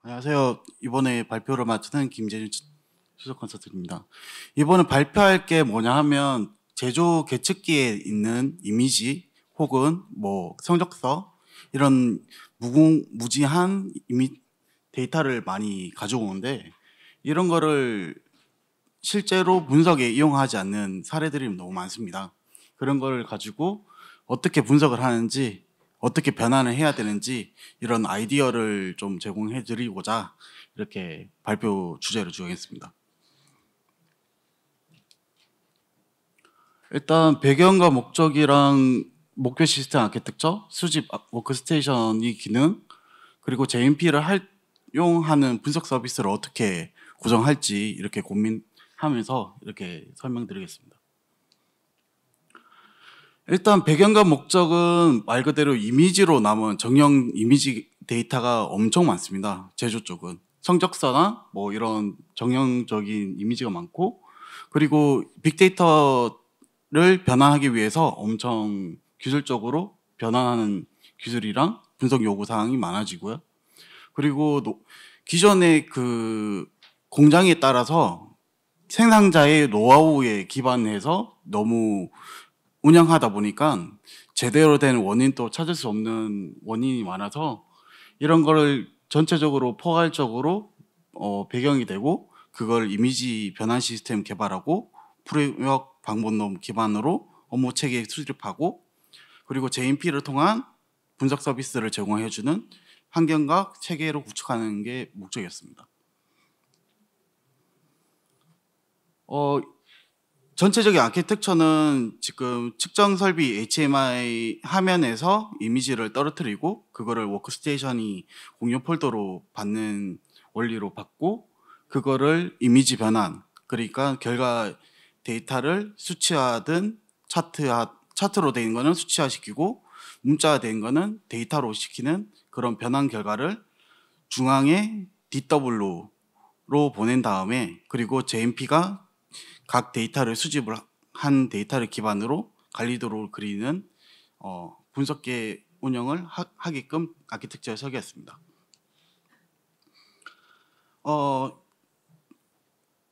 안녕하세요. 이번에 발표를 맡은 김재준 수석 컨설턴트입니다. 이번에 발표할 게 뭐냐 하면 제조 계측기에 있는 이미지 혹은 뭐 성적서 이런 무궁무진한 데이터를 많이 가져오는데 이런 거를 실제로 분석에 이용하지 않는 사례들이 너무 많습니다. 그런 거를 가지고 어떻게 분석을 하는지 어떻게 변환을 해야 되는지 이런 아이디어를 좀 제공해 드리고자 이렇게 발표 주제를 정했습니다. 일단 배경과 목적이랑 목표 시스템 아키텍처, 수집 워크스테이션이 기능, 그리고 JMP를 활용하는 분석 서비스를 어떻게 구성할지 이렇게 고민하면서 이렇게 설명드리겠습니다. 일단 배경과 목적은 말 그대로 이미지로 남은 정형 이미지 데이터가 엄청 많습니다. 제조 쪽은 성적서나 뭐 이런 정형적인 이미지가 많고, 그리고 빅데이터를 변환하기 위해서 엄청 기술적으로 변환하는 기술이랑 분석 요구 사항이 많아지고요. 그리고 기존의 그 공장에 따라서 생산자의 노하우에 기반해서 너무 운영하다 보니까 제대로 된 원인도 찾을 수 없는 원인이 많아서 이런 거를 전체적으로 포괄적으로 배경이 되고 그걸 이미지 변환 시스템 개발하고 프레임워크 방법론 기반으로 업무 체계 수립하고 그리고 JMP를 통한 분석 서비스를 제공해주는 환경과 체계로 구축하는 게 목적이었습니다. 전체적인 아키텍처는 지금 측정 설비 HMI 화면에서 이미지를 떨어뜨리고 그거를 워크스테이션이 공유 폴더로 받는 원리로 받고 그거를 이미지 변환, 그러니까 결과 데이터를 수치화든 차트로 된 거는 수치화시키고 문자화 된 거는 데이터로 시키는 그런 변환 결과를 중앙에 DW로 보낸 다음에 그리고 JMP가 각 데이터를 수집을 한 데이터를 기반으로 관리도를 그리는 분석계 운영을 하게끔 아키텍처에 설계했습니다.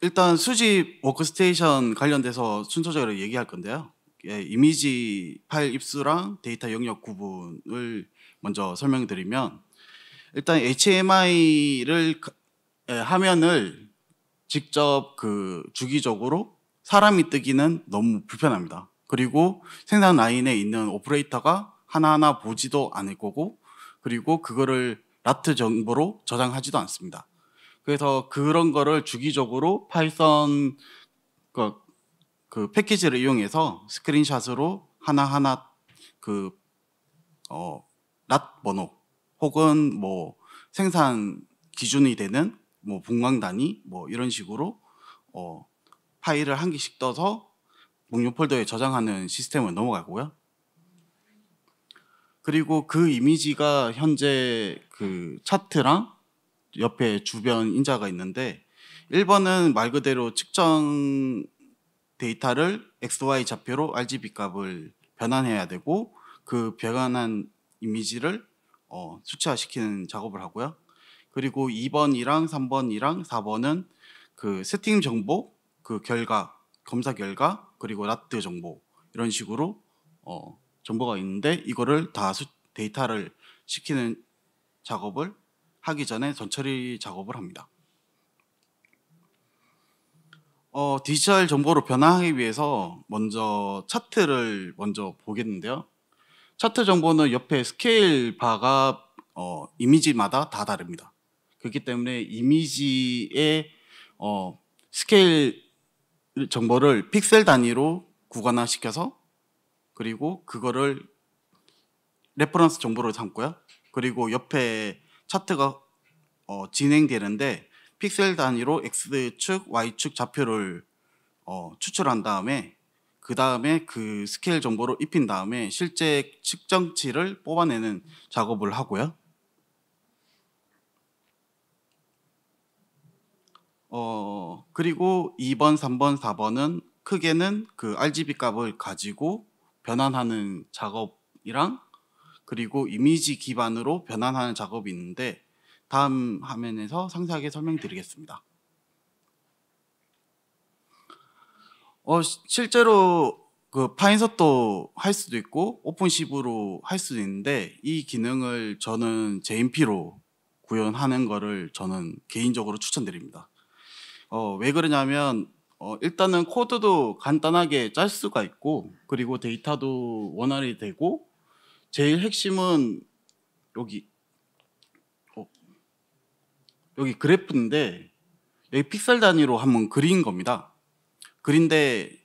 일단 수집 워크스테이션 관련돼서 순서적으로 얘기할 건데요. 이미지 파일 입수랑 데이터 영역 구분을 먼저 설명드리면 일단 HMI를 화면을 직접 그 주기적으로 사람이 뜨기는 너무 불편합니다. 그리고 생산 라인에 있는 오퍼레이터가 하나하나 보지도 않을 거고 그리고 그거를 라트 정보로 저장하지도 않습니다. 그래서 그런 거를 주기적으로 파이썬 그 패키지를 이용해서 스크린샷으로 하나하나 그 랏 번호 혹은 뭐 생산 기준이 되는 뭐 분광 단위 뭐 이런 식으로 파일을 한 개씩 떠서 목록 폴더에 저장하는 시스템을 넘어가고요. 그리고 그 이미지가 현재 그 차트랑 옆에 주변 인자가 있는데 1번은 말 그대로 측정 데이터를 XY 좌표로 RGB 값을 변환해야 되고 그 변환한 이미지를 수치화시키는 작업을 하고요. 그리고 2번이랑 3번이랑 4번은 그 세팅 정보, 그 결과, 검사 결과, 그리고 라트 정보 이런 식으로 정보가 있는데 이거를 다 데이터를 시키는 작업을 하기 전에 전처리 작업을 합니다. 디지털 정보로 변화하기 위해서 먼저 차트를 먼저 보겠는데요. 차트 정보는 옆에 스케일 바가 이미지마다 다 다릅니다. 그렇기 때문에 이미지의 스케일 정보를 픽셀 단위로 구간화시켜서 그리고 그거를 레퍼런스 정보로 삼고요. 그리고 옆에 차트가 진행되는데 픽셀 단위로 X축, Y축 좌표를 추출한 다음에 그 다음에 그 스케일 정보를 입힌 다음에 실제 측정치를 뽑아내는 작업을 하고요. 그리고 2번, 3번, 4번은 크게는 그 RGB 값을 가지고 변환하는 작업이랑 그리고 이미지 기반으로 변환하는 작업이 있는데 다음 화면에서 상세하게 설명드리겠습니다. 실제로 그 파인서도 할 수도 있고 오픈시브로 할 수도 있는데 이 기능을 저는 JMP로 구현하는 거를 저는 개인적으로 추천드립니다. 왜 그러냐면 일단은 코드도 간단하게 짤 수가 있고 그리고 데이터도 원활히 되고 제일 핵심은 여기 여기 그래프인데 여기 픽셀 단위로 한번 그린 겁니다. 그린데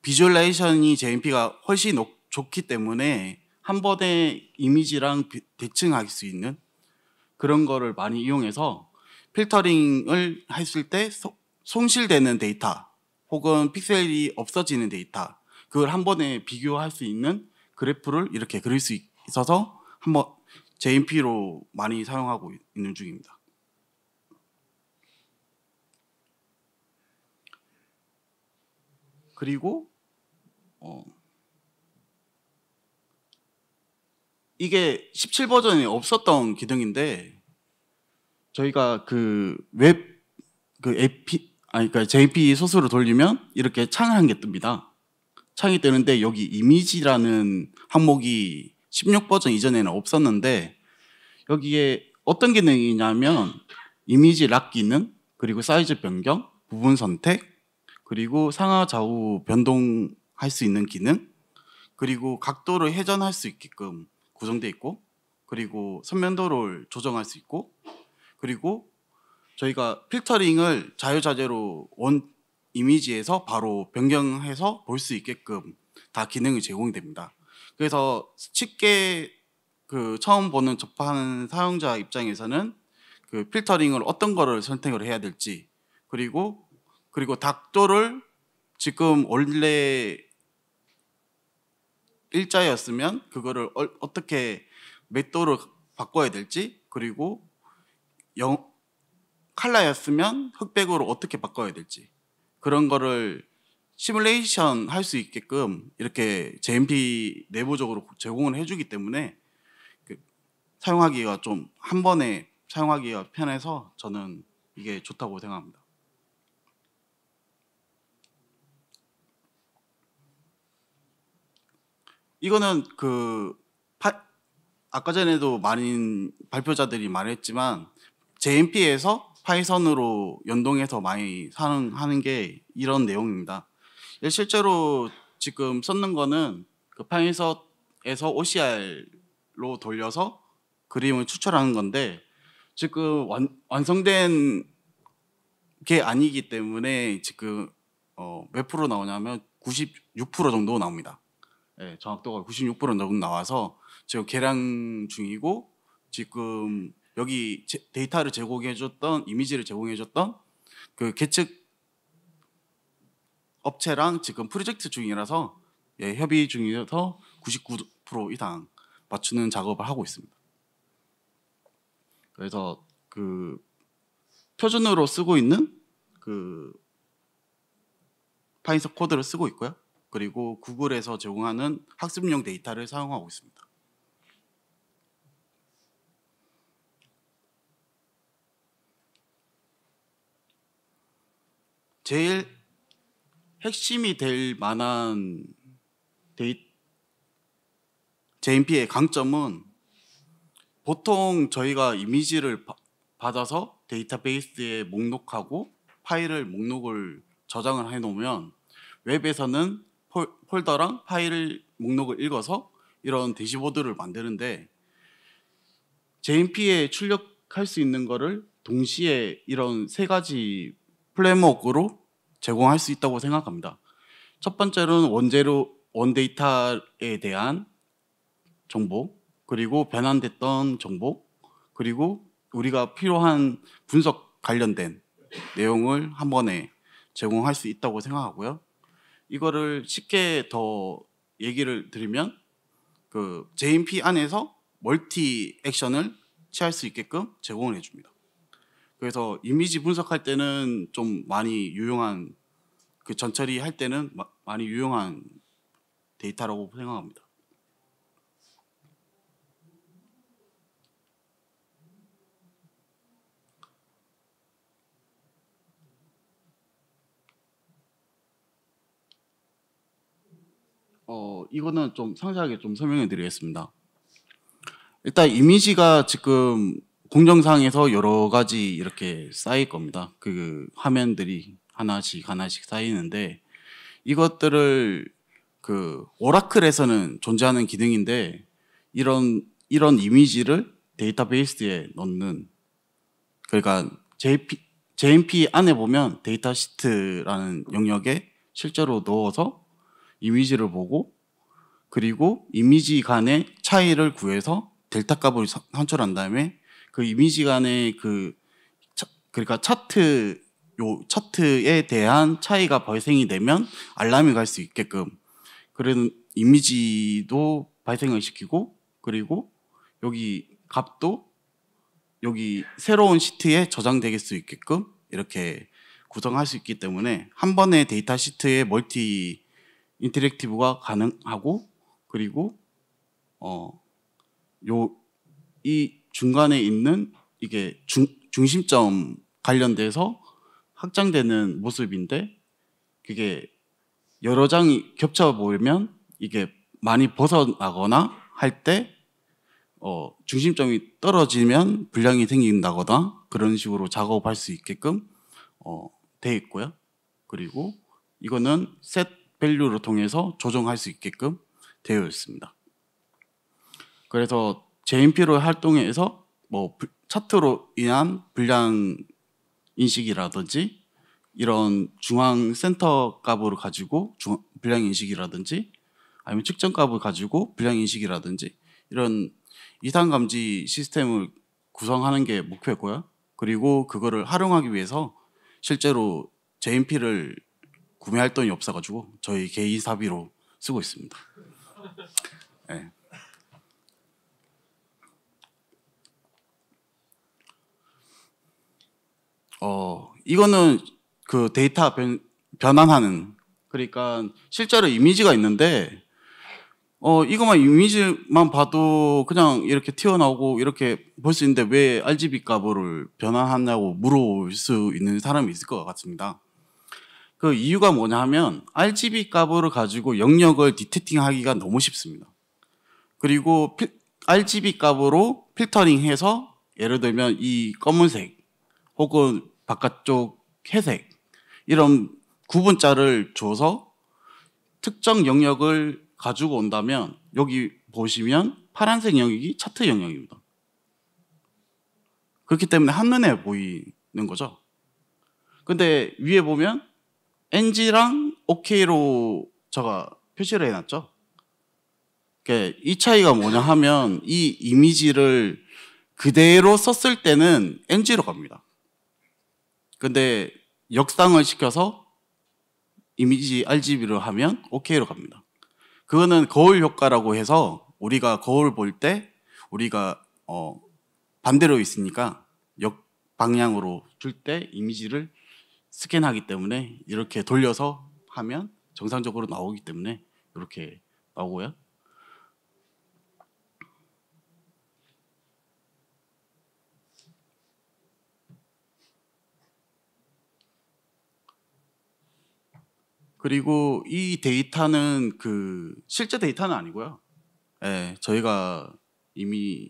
비주얼라이제이션이 JMP가 훨씬 좋기 때문에 한 번에 이미지랑 대칭할 수 있는 그런 거를 많이 이용해서 필터링을 했을 때 손실되는 데이터 혹은 픽셀이 없어지는 데이터 그걸 한 번에 비교할 수 있는 그래프를 이렇게 그릴 수 있어서 한번 JMP로 많이 사용하고 있는 중입니다. 그리고 이게 17 버전에 없었던 기능인데 저희가 그 그러니까 JP 소스로 돌리면 이렇게 창을 한 개 뜹니다. 창이 뜨는데 여기 이미지라는 항목이 16 버전 이전에는 없었는데 여기에 어떤 기능이냐면 이미지 락 기능, 그리고 사이즈 변경, 부분 선택, 그리고 상하 좌우 변동할 수 있는 기능, 그리고 각도를 회전할 수 있게끔 구성되어 있고, 그리고 선면도를 조정할 수 있고, 그리고 저희가 필터링을 자유자재로 원 이미지에서 바로 변경해서 볼 수 있게끔 다 기능이 제공이 됩니다. 그래서 쉽게 그 처음 보는 접하는 사용자 입장에서는 그 필터링을 어떤 거를 선택을 해야 될지 그리고 각도를 지금 원래 일자였으면 그거를 어떻게 몇 도로 바꿔야 될지 그리고 칼라였으면 흑백으로 어떻게 바꿔야 될지 그런 거를 시뮬레이션 할 수 있게끔 이렇게 JMP 내부적으로 제공을 해주기 때문에 사용하기가 좀 한 번에 사용하기가 편해서 저는 이게 좋다고 생각합니다. 이거는 아까 전에도 많은 발표자들이 말했지만 JMP에서 파이썬으로 연동해서 많이 사용하는 게 이런 내용입니다. 실제로 지금 썼는 거는 그 파이썬에서 OCR로 돌려서 그림을 추출하는 건데 지금 완성된 게 아니기 때문에 지금 몇 프로 나오냐면 96% 정도 나옵니다. 네, 정확도가 96% 정도 나와서 지금 개량 중이고 지금 여기 데이터를 제공해줬던 이미지를 제공해줬던 그 계측 업체랑 지금 프로젝트 중이라서 협의 중이어서 99% 이상 맞추는 작업을 하고 있습니다. 그래서 그 표준으로 쓰고 있는 그 파이썬 코드를 쓰고 있고요. 그리고 구글에서 제공하는 학습용 데이터를 사용하고 있습니다. 제일 핵심이 될 만한 JMP의 강점은 보통 저희가 이미지를 받아서 데이터베이스에 목록하고 파일을 목록을 저장을 해놓으면 웹에서는 폴더랑 파일 목록을 읽어서 이런 대시보드를 만드는데 JMP에 출력할 수 있는 거를 동시에 이런 세 가지 플레이워크로 제공할 수 있다고 생각합니다. 첫 번째로는 원데이터에 대한 정보, 그리고 변환됐던 정보, 그리고 우리가 필요한 분석 관련된 내용을 한 번에 제공할 수 있다고 생각하고요. 이거를 쉽게 더 얘기를 드리면 그 JMP 안에서 멀티 액션을 취할 수 있게끔 제공을 해줍니다. 그래서 이미지 분석할 때는 좀 많이 유용한 그 전처리 할 때는 많이 유용한 데이터라고 생각합니다. 이거는 좀 상세하게 좀 설명해 드리겠습니다. 일단 이미지가 지금 공정상에서 여러 가지 이렇게 쌓일 겁니다. 그 화면들이 하나씩 하나씩 쌓이는데 이것들을 그 오라클에서는 존재하는 기능인데 이런 이미지를 데이터베이스에 넣는, 그러니까 JMP 안에 보면 데이터 시트라는 영역에 실제로 넣어서 이미지를 보고 그리고 이미지 간의 차이를 구해서 델타 값을 산출한 다음에 그 이미지 간의 그러니까 차트에 대한 차이가 발생이 되면 알람이 갈 수 있게끔 그런 이미지도 발생을 시키고, 그리고 여기 값도 여기 새로운 시트에 저장될 수 있게끔 이렇게 구성할 수 있기 때문에 한 번의 데이터 시트에 멀티 인터랙티브가 가능하고, 그리고 이 중간에 있는 이게 중심점 관련돼서 확장되는 모습인데, 그게 여러 장이 겹쳐 보이면 이게 많이 벗어나거나 할 때 중심점이 떨어지면 불량이 생긴다거나 그런 식으로 작업할 수 있게끔 되어 있고요. 그리고 이거는 set value를 통해서 조정할 수 있게끔 되어 있습니다. 그래서 JMP로 활동해서 뭐 차트로 인한 불량 인식이라든지 이런 중앙 센터 값으로 가지고 불량 인식이라든지 아니면 측정 값을 가지고 불량 인식이라든지 이런 이상 감지 시스템을 구성하는 게 목표고요. 그리고 그거를 활용하기 위해서 실제로 JMP를 구매할 돈이 없어가지고 저희 개인 사비로 쓰고 있습니다. 네. 이거는 그 데이터 변환하는, 그러니까 실제로 이미지가 있는데 이거만 이미지만 봐도 그냥 이렇게 튀어나오고 이렇게 볼 수 있는데 왜 RGB 값을 변환하냐고 물어볼 수 있는 사람이 있을 것 같습니다. 그 이유가 뭐냐 하면 RGB 값을 가지고 영역을 디텍팅하기가 너무 쉽습니다. 그리고 RGB 값으로 필터링해서 예를 들면 이 검은색 혹은 바깥쪽 회색 이런 구분자를 줘서 특정 영역을 가지고 온다면 여기 보시면 파란색 영역이 차트 영역입니다. 그렇기 때문에 한눈에 보이는 거죠. 근데 위에 보면 NG랑 OK로 제가 표시를 해놨죠. 이 차이가 뭐냐 하면 이 이미지를 그대로 썼을 때는 NG로 갑니다. 근데 역상을 시켜서 이미지 RGB로 하면 OK로 갑니다. 그거는 거울 효과라고 해서 우리가 거울 볼 때 우리가 반대로 있으니까 역방향으로 줄 때 이미지를 스캔하기 때문에 이렇게 돌려서 하면 정상적으로 나오기 때문에 이렇게 나오고요. 그리고 이 데이터는 그 실제 데이터는 아니고요. 예, 저희가 이미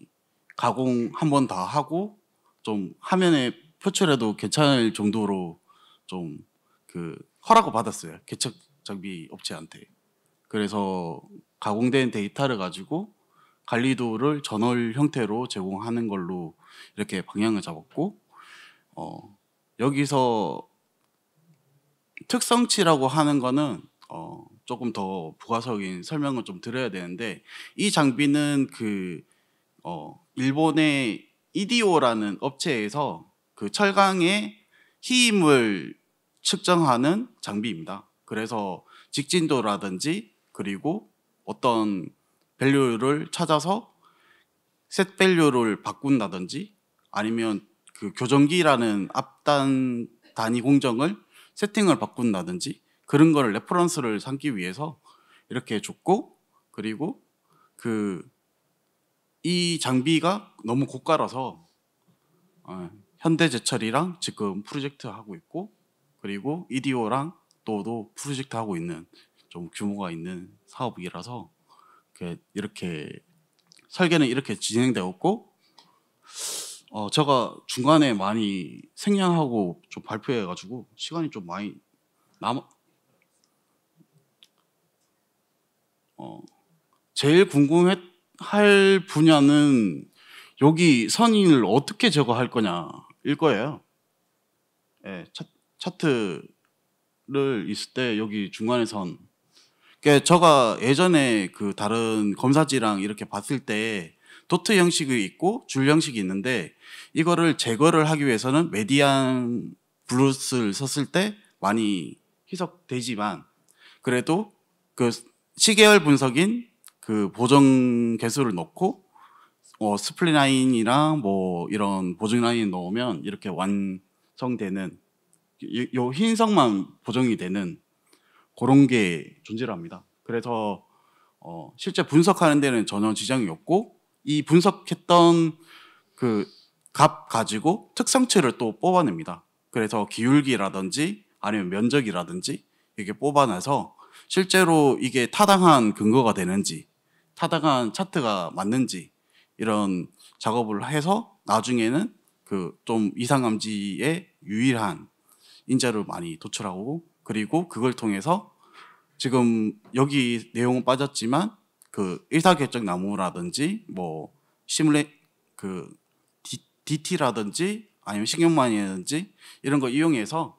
가공 한 번 다 하고 좀 화면에 표출해도 괜찮을 정도로 좀 그 허락을 받았어요. 개척 장비 업체한테. 그래서 가공된 데이터를 가지고 관리도를 전월 형태로 제공하는 걸로 이렇게 방향을 잡았고, 여기서 특성치라고 하는 거는 조금 더 부가적인 설명을 좀 드려야 되는데, 이 장비는 그 일본의 이디오라는 업체에서 그 철강의 힘을 측정하는 장비입니다. 그래서 직진도라든지 그리고 어떤 밸류를 찾아서 셋 밸류를 바꾼다든지 아니면 그 교정기라는 앞단 단위 공정을 세팅을 바꾼다든지 그런 거를 레퍼런스를 삼기 위해서 이렇게 줬고, 그리고 이 장비가 너무 고가라서 현대제철이랑 지금 프로젝트 하고 있고, 그리고 이디오랑 또도 프로젝트 하고 있는 좀 규모가 있는 사업이라서 이렇게 설계는 이렇게 진행되었고, 제가 중간에 많이 생략하고 좀 발표해가지고 시간이 좀 많이 남. 제일 궁금할 분야는 여기 선인을 어떻게 제거할 거냐일 거예요. 예, 차트를 있을 때 여기 중간에 선. 그러니까 제가 예전에 그 다른 검사지랑 이렇게 봤을 때 도트 형식이 있고 줄 형식이 있는데, 이거를 제거를 하기 위해서는 메디안 브루스를 썼을 때 많이 희석되지만, 그래도 그 시계열 분석인 그 보정 개수를 넣고 스플릿 라인이랑 뭐 이런 보정 라인 넣으면 이렇게 완성되는, 요 흰색만 보정이 되는 그런 게 존재를 합니다. 그래서 실제 분석하는 데는 전혀 지장이 없고, 이 분석했던 그 값 가지고 특성치를 또 뽑아냅니다. 그래서 기울기라든지 아니면 면적이라든지 이게 뽑아내서 실제로 이게 타당한 근거가 되는지, 타당한 차트가 맞는지 이런 작업을 해서 나중에는 그 좀 이상감지에 유일한 인자를 많이 도출하고, 그리고 그걸 통해서 지금 여기 내용은 빠졌지만 그 의사결정 나무라든지 뭐 시뮬레 그 DT라든지 아니면 신경망이라든지 이런 거 이용해서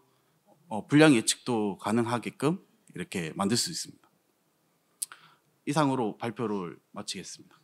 불량 예측도 가능하게끔 이렇게 만들 수 있습니다. 이상으로 발표를 마치겠습니다.